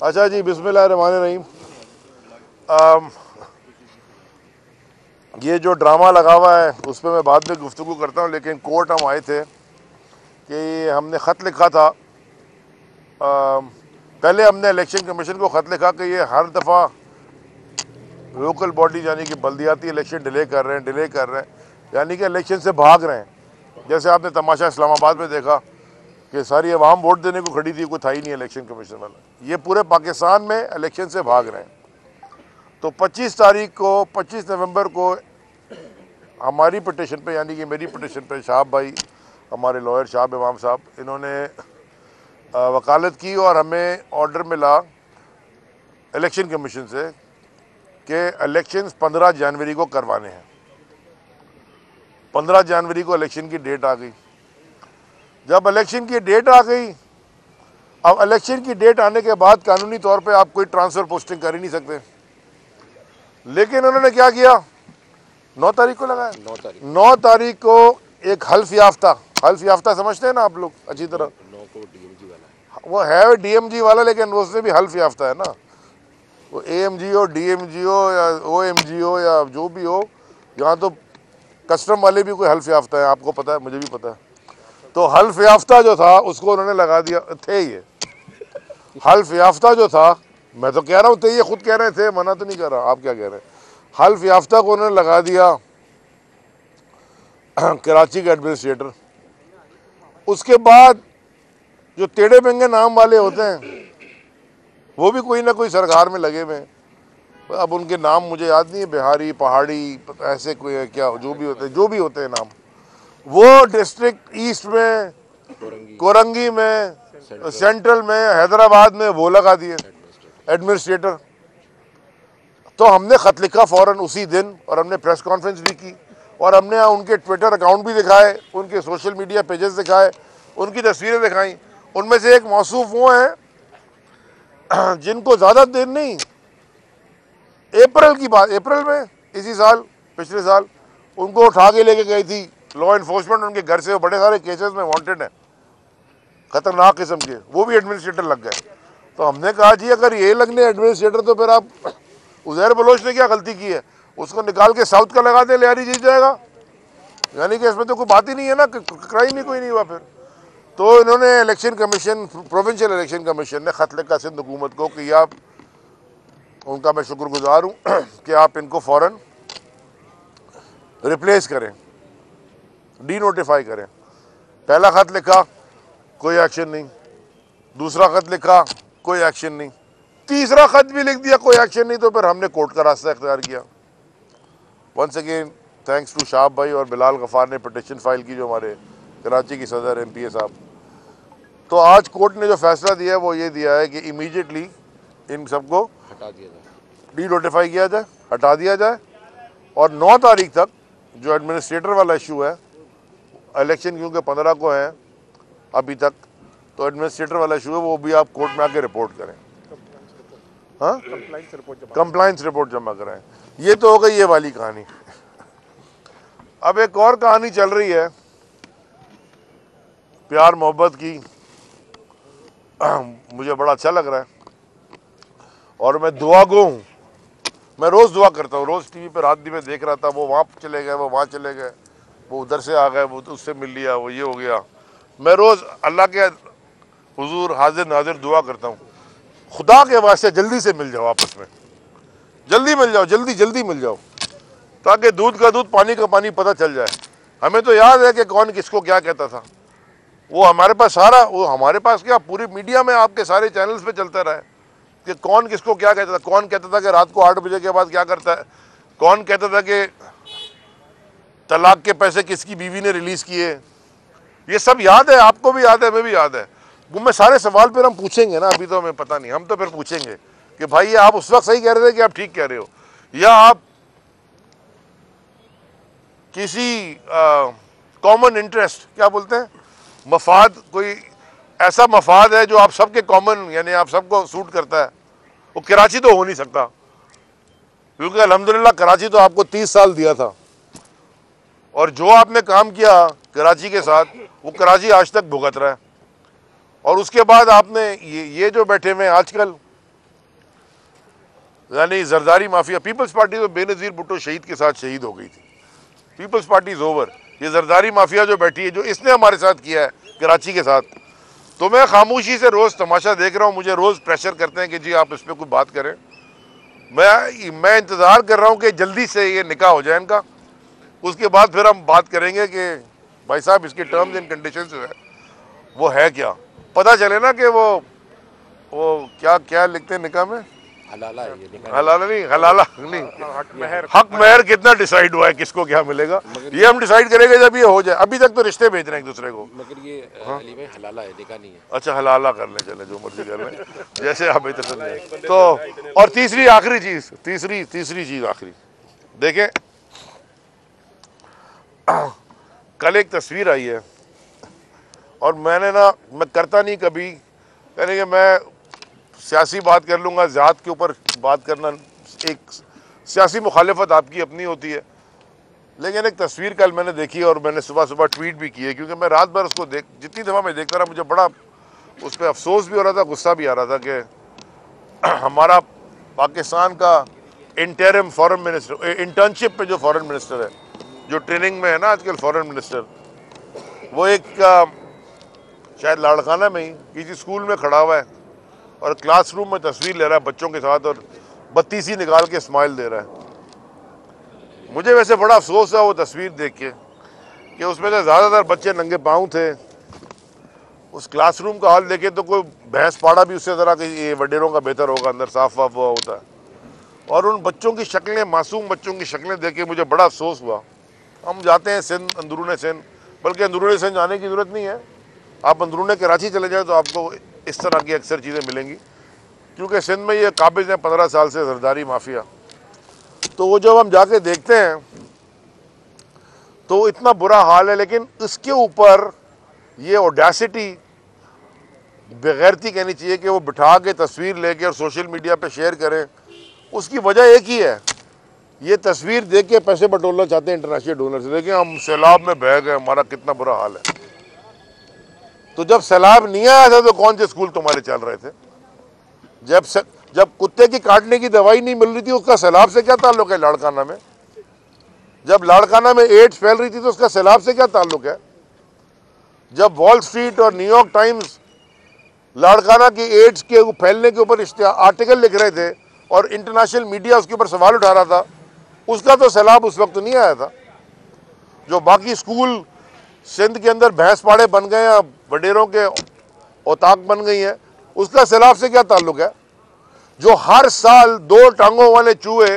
अच्छा जी, बिस्मिल्लाहिर्रहमानिर्रहीम। ये जो ड्रामा लगा हुआ है उस पर मैं बाद में गुफ्तगू करता हूँ, लेकिन कोर्ट हम आए थे कि हमने ख़त लिखा था। पहले हमने इलेक्शन कमीशन को ख़त लिखा कि ये हर दफ़ा लोकल बॉडी यानी कि बल्दियाती इलेक्शन डिले कर रहे हैं, यानी कि इलेक्शन से भाग रहे हैं। जैसे आपने तमाशा इस्लामाबाद में देखा कि सारी अवाम वोट देने को खड़ी थी, कोई था ही नहीं इलेक्शन कमीशन वाला। ये पूरे पाकिस्तान में इलेक्शन से भाग रहे हैं। तो 25 नवंबर को हमारी पटिशन पे, यानी कि मेरी पटिशन पे, शाहब भाई हमारे लॉयर शाहब इमाम साहब, इन्होंने वकालत की और हमें ऑर्डर मिला इलेक्शन कमीशन से कि इलेक्शंस 15 जनवरी को करवाने हैं। 15 जनवरी को इलेक्शन की डेट आ गई। जब इलेक्शन की डेट आ गई, अब इलेक्शन की डेट आने के बाद कानूनी तौर पे आप कोई ट्रांसफ़र पोस्टिंग कर ही नहीं सकते, लेकिन उन्होंने क्या किया, 9 तारीख को लगाया। 9 तारीख को एक हल्फ याफ्ता समझते हैं ना आप लोग अच्छी तरह। 9 को डीएमजी वाला है, वो है डीएमजी वाला, लेकिन उसमें भी हल्फ याफ्ता है ना। वो एएमजी हो, डीएमजी हो या ओएमजी हो या जो भी हो, यहाँ तो कस्टम वाले भी कोई हल्फ याफ्ता है, आपको पता है, मुझे भी पता है। तो हल्फ याफ्ता जो था उसको उन्होंने लगा दिया थे। ये हल्फ याफ्ता जो था, मैं तो कह रहा हूँ थे, ये खुद कह रहे थे, मना तो नहीं कर रहा, आप क्या कह रहे हैं। हल्फ याफ्ता को उन्होंने लगा दिया कराची के एडमिनिस्ट्रेटर। उसके बाद जो टेढ़े बेंगे नाम वाले होते हैं वो भी कोई ना कोई सरकार में लगे हुए हैं। अब उनके नाम मुझे याद नहीं है, बिहारी, पहाड़ी, ऐसे कोई है क्या, जो भी होते हैं नाम, वो डिस्ट्रिक्ट ईस्ट में, कोरंगी में, सेंट्रल में, हैदराबाद में वो लगा दिए एडमिनिस्ट्रेटर। तो हमने ख़त लिखा फ़ौरन उसी दिन, और हमने प्रेस कॉन्फ्रेंस भी की, और हमने उनके ट्विटर अकाउंट भी दिखाए, उनके सोशल मीडिया पेजेस दिखाए, उनकी तस्वीरें दिखाई। उनमें से एक मौसूफ वो हैं जिनको ज़्यादा देर नहीं, अप्रैल की बात, अप्रैल में इसी साल, पिछले साल, उनको उठा के लेके गई थी लॉ इन्फोर्समेंट उनके घर से। वो बड़े सारे केसेस में वांटेड हैं, ख़तरनाक किस्म के, वो भी एडमिनिस्ट्रेटर लग गए। तो हमने कहा जी अगर ये लगने एडमिनिस्ट्रेटर, तो फिर आप, उज़ैर बलोच ने क्या गलती की है, उसको निकाल के साउथ का लगा दे, लियारी जीत जाएगा। यानी कि इसमें तो कोई बात ही नहीं है ना, क्राइम ही कोई नहीं हुआ फिर। तो इन्होंने election commission, provincial election commission ने ख़त लिखा सिंध हुकूमत को कि आप, उनका मैं शुक्रगुजार हूँ कि आप इनको फ़ौरन रिप्लेस करें, डी नोटिफाई करें। पहला ख़त लिखा, कोई एक्शन नहीं। दूसरा ख़त लिखा, कोई एक्शन नहीं। तीसरा ख़त भी लिख दिया, कोई एक्शन नहीं। तो फिर हमने कोर्ट का रास्ता इख्तियार किया। Once again thanks to Shahab भाई और बिलाल गफ़ार ने पिटिशन फाइल की, जो हमारे कराची की सदर एमपीए साहब। तो आज कोर्ट ने जो फैसला दिया है वो ये दिया है कि इमीडिएटली इन सबको हटा दिया जाए, डी नोटिफाई किया जाए, हटा दिया जाए, और 9 तारीख तक जो एडमिनिस्ट्रेटर वाला इशू है, इलेक्शन क्योंकि 15 को है अभी तक, तो एडमिनिस्ट्रेटर वाला इशू है वो भी आप कोर्ट में आके रिपोर्ट करें। हाँ, कंप्लाइंस रिपोर्ट जमा कराएं। ये तो हो गई ये वाली कहानी। अब एक और कहानी चल रही है प्यार मोहब्बत की। मुझे बड़ा अच्छा लग रहा है और मैं दुआ गो हूँ। मैं रोज़ दुआ करता हूँ, रोज़ टीवी पे रात दिन में देख रहा था, वो वहाँ चले गए, वो वहाँ चले गए, वो उधर से आ गए, वो उससे मिल लिया, वो ये हो गया। मैं रोज़ अल्लाह के हुजूर हाजिर नाजिर दुआ करता हूँ, खुदा के वास्ते जल्दी से मिल जाओ, आपस में जल्दी मिल जाओ, जल्दी मिल जाओ, ताकि दूध का दूध पानी का पानी पता चल जाए। हमें तो याद है कि कौन किसको क्या कहता था। वो हमारे पास सारा, वो हमारे पास क्या, पूरी मीडिया में आपके सारे चैनल्स पे चलता रहा है कि कौन किसको क्या कहता था। कौन कहता था कि रात को 8 बजे के बाद क्या करता है, कौन कहता था कि तलाक के पैसे किसकी बीवी ने रिलीज़ किए। ये सब याद है, आपको भी याद है, हमें भी याद है। वो मैं सारे सवाल फिर हम पूछेंगे ना, अभी तो हमें पता नहीं, हम तो फिर पूछेंगे कि भाई ये आप उस वक्त सही कह रहे थे कि आप ठीक कह रहे हो, या आप किसी कॉमन इंटरेस्ट, क्या बोलते हैं, मफाद, कोई ऐसा मफाद है जो आप सबके कॉमन, यानी आप सबको सूट करता है। वो कराची तो हो नहीं सकता, क्योंकि अल्हम्दुलिल्लाह कराची तो आपको 30 साल दिया था, और जो आपने काम किया कराची के साथ, वो कराची आज तक भुगत रहा है। और उसके बाद आपने ये जो बैठे हुए आजकल, यानी जरदारी माफिया। पीपल्स पार्टी तो बेनज़ीर भुट्टो शहीद के साथ शहीद हो गई थी। People's party is over. ये जरदारी माफिया जो बैठी है, जो इसने हमारे साथ किया है कराची के साथ, तो मैं खामोशी से रोज़ तमाशा देख रहा हूँ। मुझे रोज़ प्रेशर करते हैं कि जी आप इस पर कोई बात करें। मैं इंतज़ार कर रहा हूँ कि जल्दी से ये निकाह हो जाए इनका, उसके बाद फिर हम बात करेंगे कि भाई साहब इसके टर्म्स एंड कंडीशंस जो है वो है क्या, पता चले ना कि वो क्या क्या लिखते हैं निकाह में, हलाला है ये निकाह। हलाला नहीं, हलाला नहीं, हक महर कितना डिसाइड हुआ है, किसको क्या मिलेगा, ये हम डिसाइड करेंगे जब ये हो जाए। अभी तक तो रिश्ते भेज रहे हैं एक दूसरे को। मगर ये अली भाई हलाला है, निकाह नहीं है। अच्छा हलाला कर लें, चले जो मर्जी कर लें, जैसे आप पसंद है। तो और तीसरी आखिरी चीज, तीसरी चीज आखिरी देखें, कल एक तस्वीर आई है और मैं करता नहीं कभी, यानी कि मैं सियासी बात कर लूँगा, ज़ात के ऊपर बात करना, एक सियासी मुखालिफत आपकी अपनी होती है, लेकिन एक तस्वीर कल मैंने देखी और मैंने सुबह ट्वीट भी की है, क्योंकि मैं रात भर उसको जितनी दफ़ा मैं देखता रहा मुझे बड़ा उस पर अफसोस भी हो रहा था, गुस्सा भी आ रहा था कि हमारा पाकिस्तान का इंटरिम फॉरेन मिनिस्टर, इंटर्नशिप पे जो फॉरेन मिनिस्टर है, जो ट्रेनिंग में है ना आजकल फॉरेन मिनिस्टर, वो एक शायद लाड़काना में ही किसी स्कूल में खड़ा हुआ है और क्लासरूम में तस्वीर ले रहा है बच्चों के साथ और बत्तीसी निकाल के स्माइल दे रहा है। मुझे वैसे बड़ा अफसोस है वो तस्वीर देख के कि उसमें से ज़्यादातर बच्चे नंगे पाँव थे। उस क्लासरूम का हाल देखे तो कोई भैंस पाड़ा भी उससे ज़रा कि ये वडेरों का बेहतर होगा, अंदर साफ वाफ हुआ होता है। और उन बच्चों की शक्लें, मासूम बच्चों की शक्लें देख के मुझे बड़ा अफसोस हुआ। हम जाते हैं सिंध, अंदरूने सिंध, बल्कि अंदरूने सिंध जाने की ज़रूरत नहीं है, आप अंदरूने कराची चले जाए तो आपको इस तरह की अक्सर चीज़ें मिलेंगी, क्योंकि सिंध में ये काबिज हैं 15 साल से जरदारी माफिया। तो वो जब हम जाके देखते हैं तो इतना बुरा हाल है, लेकिन इसके ऊपर ये ऑडेसिटी, बेगैरती कहनी चाहिए कि वो बिठा के तस्वीर लेके और सोशल मीडिया पे शेयर करें। उसकी वजह एक ही है, ये तस्वीर देख के पैसे बटोरना चाहते हैं इंटरनेशनल डोनर से। देखिए हम सैलाब में बह गए, हमारा कितना बुरा हाल है। तो जब सैलाब नहीं आया था तो कौन से स्कूल तुम्हारे चल रहे थे? जब कुत्ते की काटने की दवाई नहीं मिल रही थी, उसका सैलाब से क्या ताल्लुक है लाड़काना में? जब लाड़काना में एड्स फैल रही थी तो उसका सैलाब से क्या ताल्लुक है? जब वॉल स्ट्रीट और न्यूयॉर्क टाइम्स लाड़काना की एड्स के फैलने के ऊपर आर्टिकल लिख रहे थे और इंटरनेशनल मीडिया उसके ऊपर सवाल उठा रहा था, उसका तो सैलाब उस वक्त नहीं आया था। जो बाकी स्कूल सिंध के अंदर भैंस पाड़े बन गए हैं, वडेरों के औताक बन गई हैं, उसका सैलाब से क्या ताल्लुक है? जो हर साल 2 टांगों वाले चूहे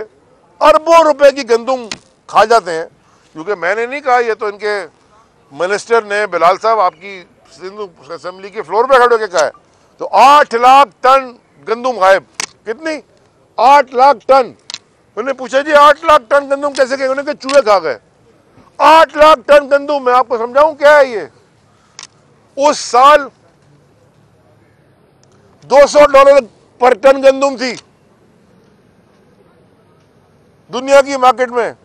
अरबों रुपए की गंदुम खा जाते हैं, क्योंकि मैंने नहीं कहा, ये तो इनके मिनिस्टर ने, बिलाल साहब आपकी सिंध असेंबली के फ्लोर पे खड़े होकर कहा है। तो 8 लाख टन गंदुम गायब। कितनी? 8 लाख टन। उन्होंने पूछा जी 8 लाख टन गंदुम कैसे गए? उन्होंने कहा चूहे खा गए। 8 लाख टन गंदुम, मैं आपको समझाऊं क्या है ये। उस साल $200 पर टन गंदुम थी दुनिया की मार्केट में,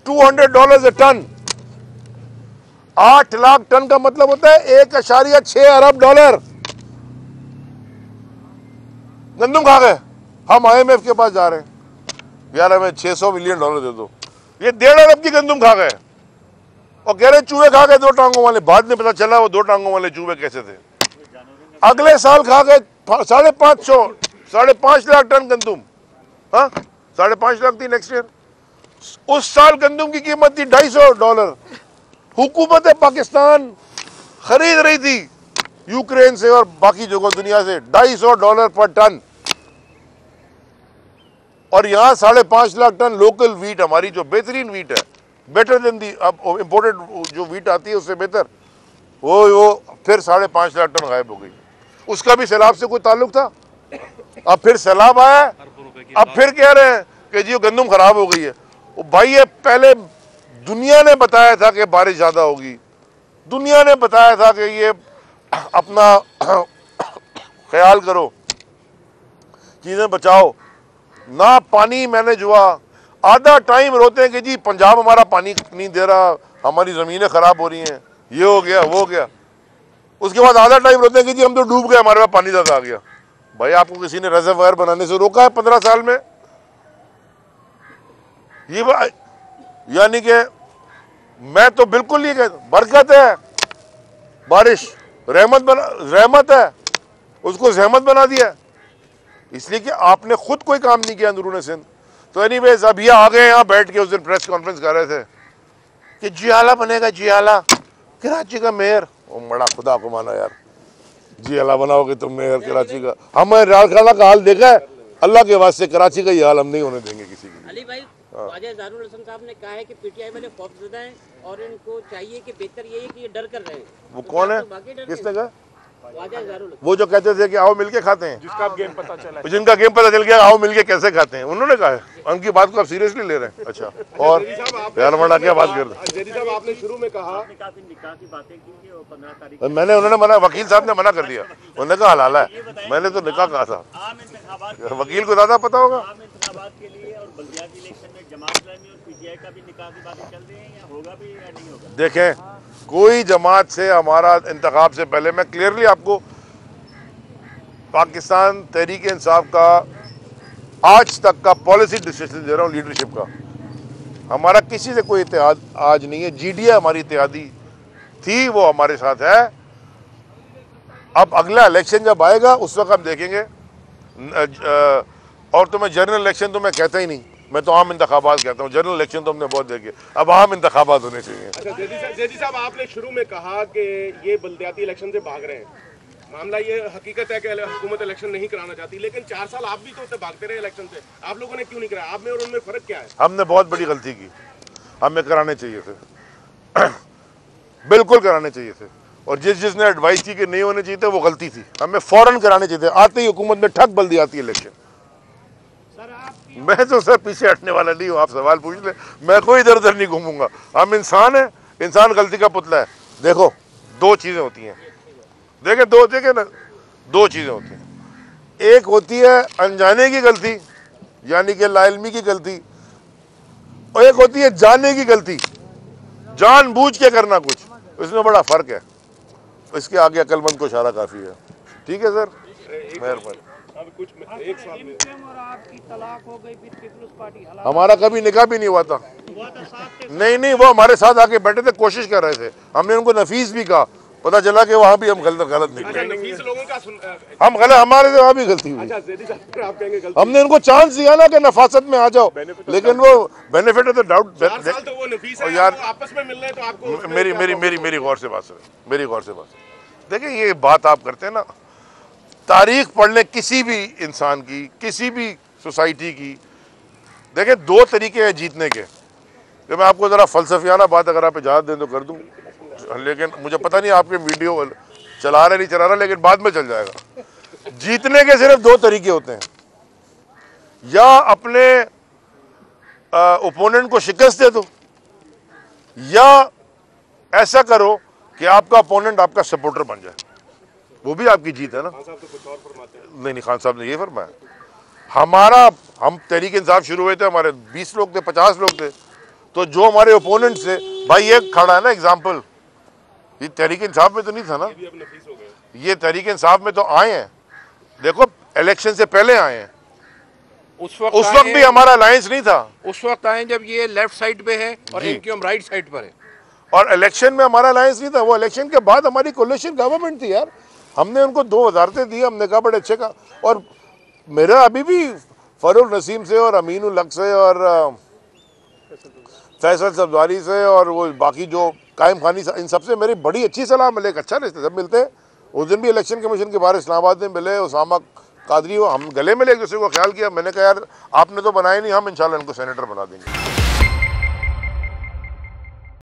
$200 अ टन। 8 लाख टन का मतलब होता है 1.6 अरब डॉलर गंदुम खा गए। हम IMF के पास जा रहे हैं, यार हमें $600 मिलियन दे दो। ये 1.5 अरब की गंदुम खा गए और कह रहे चूहे खा गए 2 टांगों वाले। बाद में पता चला वो 2 टांगों वाले चूहे कैसे थे। अगले साल खा गए 5.5 लाख टन गंदुम। हाँ, 5.5 लाख थी नेक्स्ट ईयर। उस साल गंदुम की कीमत थी $250। हुकूमत पाकिस्तान खरीद रही थी यूक्रेन से और बाकी जगहों दुनिया से $250 पर टन, और यहाँ 5.5 लाख टन लोकल वीट, हमारी जो बेहतरीन वीट है, बेटर देन दी अब इम्पोर्टेड जो वीट आती है उससे बेहतर, वो फिर 5.5 लाख टन गायब हो गई। उसका भी सैलाब से कोई ताल्लुक था? अब फिर सैलाब आया, अब फिर कह रहे हैं कि जी गंदुम खराब हो गई है। भाई ये पहले दुनिया ने बताया था कि बारिश ज़्यादा होगी, दुनिया ने बताया था कि ये अपना ख्याल करो, चीज़ें बचाओ, ना पानी मैनेज हुआ। आधा टाइम रोते हैं कि जी पंजाब हमारा पानी नहीं दे रहा, हमारी ज़मीनें ख़राब हो रही हैं, ये हो गया वो हो गया। उसके बाद आधा टाइम रोते हैं कि जी हम तो डूब गए, हमारे पास पानी ज़्यादा आ गया। भाई आपको किसी ने रिजर्वायर बनाने से रोका है 15 साल में? यानी कि मैं तो बिल्कुल नहीं कहता, बरकत है बारिश, रहमत है, उसको जहमत बना दिया इसलिए कि आपने खुद कोई काम नहीं किया अंदरून सिंध। तो एनीवेज अब ये आ गए यहाँ बैठ के उस दिन प्रेस कॉन्फ्रेंस कर रहे थे कि जियाला बनेगा, जियाला कराची का मेयर। वो बड़ा खुदा को माना यार, जियाला बनाओगे तुम मेयर कराची का। हमें राजखाना का हाल देखा है, अल्लाह के वास्ते कराची का ये हाल हम नहीं होने देंगे किसी के लिए। अली भाई, ख्वाजा ज़ारुल हसन साहब ने कहा है कि पीटीआई वाले खौफजदा हैं और इनको चाहिए कि बेहतर ये है कि ये डर कर रहे हैं। वो कौन है, तो बाकी डर किसने कहा? ख्वाजा ज़ारुल हसन। वो जो कहते थे कि आओ मिलके खाते हैं, जिसका गेम पता चला, जिनका गेम पता चल गया आओ मिलके कैसे खाते हैं, उन्होंने कहा है। उनकी बात को आप सीरियसली ले रहे हैं? अच्छा, और यार बड़ा क्या बात कर रहे हैं? जेडी साहब आपने शुरू में कहा काफी निकाह की बातें की और 15 तारीख मैंने, उन्होंने मना, वकील साहब ने मना कर दिया, उन्होंने कहा हलाला है। मैंने तो निकाह कहा था, आम इंतखाबात वकील को ज्यादा पता होगा। आम इंतखाबात के लिए और बल्दियाती इलेक्शन में जमात इस्लामी और पीटीआई का भी निकाह की बातें चल रही हैं, या होगा भी या नहीं होगा? देखें, कोई जमात से हमारा इंतखाब से पहले, मैं क्लियरली आपको पाकिस्तान तहरीक इंसाफ का आज तक का पॉलिसी डिसीजन दे रहा हूँ, लीडरशिप का। हमारा किसी से कोई इत्तेहाद आज नहीं है। जीडीए हमारी इत्तेहादी थी, वो हमारे साथ है। अब अगला इलेक्शन जब आएगा उस वक्त हम देखेंगे। और तो मैं जनरल इलेक्शन तो मैं कहता ही नहीं, मैं तो आम इंतखाबात कहता हूँ। जनरल इलेक्शन तो हमने बहुत देखे, अब आम इंतखाबात होने चाहिए। अच्छा जेडी साहब आपने शुरू में कहा कि ये बल्दियाती इलेक्शन से भाग रहे हैं। मामला ये हकीकत है कि हुकूमत इलेक्शन नहीं कराना चाहती, लेकिन 4 साल आप भी तो उससे भागते रहे इलेक्शन से, आप लोगों ने क्यों नहीं कराया? आप में और उनमें फर्क क्या है? हमने बहुत बड़ी गलती की, हमें कराने चाहिए थे बिल्कुल कराने चाहिए थे। और जिसने एडवाइस की कि नहीं होने चाहिए थे वो गलती थी। हमें फौरन कराने चाहिए थे, आते ही हुकूमत में ठग बल्दियाती इलेक्शन। मैं तो सर पीछे हटने वाला नहीं हूँ, आप सवाल पूछ ले, मैं कोई इधर उधर नहीं घूमूंगा। हम इंसान है, इंसान गलती का पुतला है। देखो, दो चीजें होती हैं, देखे ना, दो चीजें होती हैं। एक होती है अनजाने की गलती, यानी कि लाइल्मी की गलती, और एक होती है जानने की गलती, जानबूझ के करना कुछ। इसमें बड़ा फर्क है। इसके आगे अक्लमंद को इशारा काफी है। ठीक है सर, मेहरबानी। अब कुछ एक साल में और आपकी तलाक हो गई, फिर पीपल्स पार्टी हमारा कभी निकाह भी नहीं हुआ था। नहीं, वो हमारे साथ आके बैठे थे, कोशिश कर रहे थे। हमने उनको नफीस भी कहा, पता चला कि वहाँ भी हम गलत निकले। नफीस लोगों का हम गलत, हमारे से वहाँ भी गलती हुई। अच्छा जेडी साहब आप कहेंगे गलती, हमने उनको चांस दिया ना कि नफासत में आ जाओ, लेकिन वो बेनिफिट है तो डाउट। 4 साल तो वो नफीस है, यार, वो आपस में मिलने तो आपको मेरी गौर से बात सुने, मेरी गौर से बात सुने। देखिए, ये बात आप करते हैं ना, तारीख पढ़ लें किसी भी इंसान की, किसी भी सोसाइटी की। देखिए, 2 तरीके हैं जीतने के। कि मैं आपको ज़रा फ़लसफियाना बात अगर आप इजाज़त दें तो कर दूं, लेकिन मुझे पता नहीं आपके वीडियो चला रहे नहीं चला रहा, लेकिन बाद में चल जाएगा। जीतने के सिर्फ 2 तरीके होते हैं, या अपने ओपोनेंट को शिकस्त दे दो, या ऐसा करो कि आपका ओपोनेंट आपका सपोर्टर बन जाए। वो भी आपकी जीत है ना। खान साहब तो कुछ और फरमाते हैं। नहीं, खान साहब ने ये फरमाया। हम तहरीक इंसाफ शुरू हुए थे, हमारे 20 लोग थे, 50 लोग थे। तो जो हमारे ओपोनेंट से, भाई ये खड़ा है ना एग्जाम्पल, ये तहरीक इंसाफ में तो नहीं था ना, ये अब नफीस हो गए। ये तहरीक इंसाफ में तो आए हैं। देखो, इलेक्शन से पहले आए हैं, उस वक्त भी हमारा अलायंस नहीं था। उस वक्त आए जब ये लेफ्ट साइड पे है और जी। इनकी हम राइट साइड पर है। और इलेक्शन में हमारा अलायंस नहीं था। वो इलेक्शन के बाद हमारी कोलिशन गवर्नमेंट थी यार। हमने उनको 2 वजारतें दी, हमने कहा बड़े अच्छे का। और मेरा अभी भी फरूक नसीम से और अमीन उल हक से और फैसल सब्जारी से और वो बाकी जो कायम खानी, इन सबसे मेरी बड़ी अच्छी सलाह मिले, एक अच्छा रिश्ते सब मिलते हैं। उस दिन भी इलेक्शन कमीशन के बाहर इस्लामाबाद में मिले, उसामा कादरी, हम गले मिले, एक दूसरे को ख्याल किया। मैंने कहा यार आपने तो बनाया नहीं, हम इंशाल्लाह इनको सेनेटर बना देंगे।